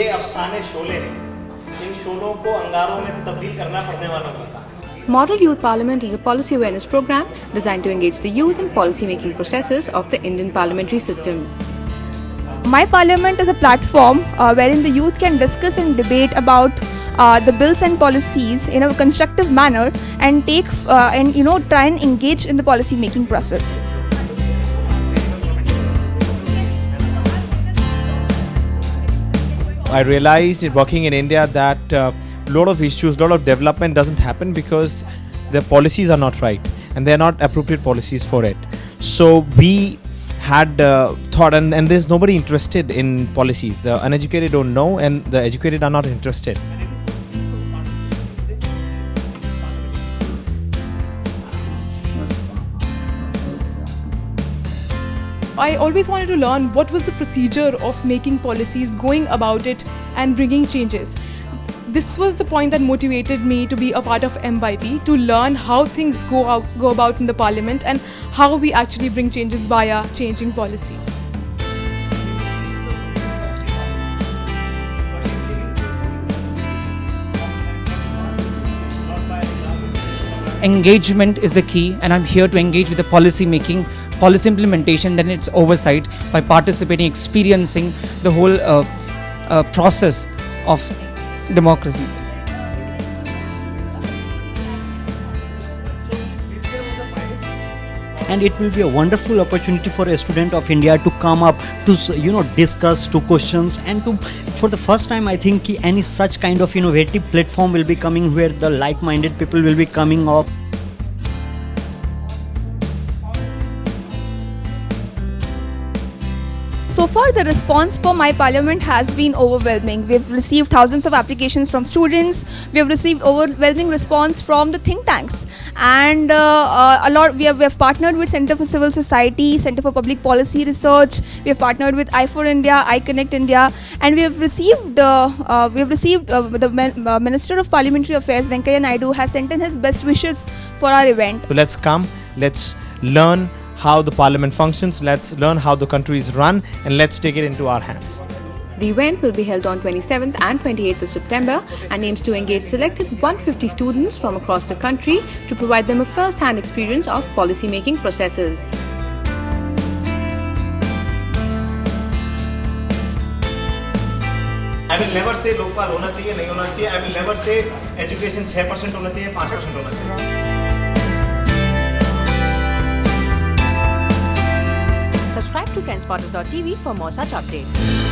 ये अफसाने शोले हैं, इन शोलों को अंगारों में तब्दील करना पड़ने वालों का काम। Model Youth Parliament is a policy awareness program designed to engage the youth in policy-making processes of the Indian parliamentary system. My Parliament is a platform wherein the youth can discuss and debate about the bills and policies in a constructive manner and try and engage in the policy making process. I realized in working in India that a lot of issues, lot of development doesn't happen because the policies are not right and they are not appropriate policies for it. So we had thought, and there's nobody interested in policies. The uneducated don't know and the educated are not interested. I always wanted to learn what was the procedure of making policies, going about it and bringing changes. This was the point that motivated me to be a part of MYP, to learn how things go about in the parliament and how we actually bring changes via changing policies. Engagement is the key, and I'm here to engage with the policy making, policy implementation, then its oversight by participating, experiencing the whole process of democracy. And it will be a wonderful opportunity for a student of India to come up to discuss, to questions, and to for the first time I think any such kind of innovative platform will be coming where the like-minded people will be coming up. So far, the response for My Parliament has been overwhelming. We have received thousands of applications from students. We have received overwhelming response from the think tanks, and We have partnered with Center for Civil Society, Center for Public Policy Research. We have partnered with I4 India, iConnect India, and we have received the Minister of Parliamentary Affairs, Venkaiah Naidu, has sent in his best wishes for our event. So let's come, let's learn how the parliament functions, let's learn how the country is run, and let's take it into our hands. The event will be held on 27th and 28th of September and aims to engage selected 150 students from across the country to provide them a first-hand experience of policy-making processes. I will never say Lokpal होना चाहिए, नहीं होना चाहिए. I will never say education 6% होना चाहिए, 5% होना चाहिए. Subscribe to trendspotters.tv for more such updates.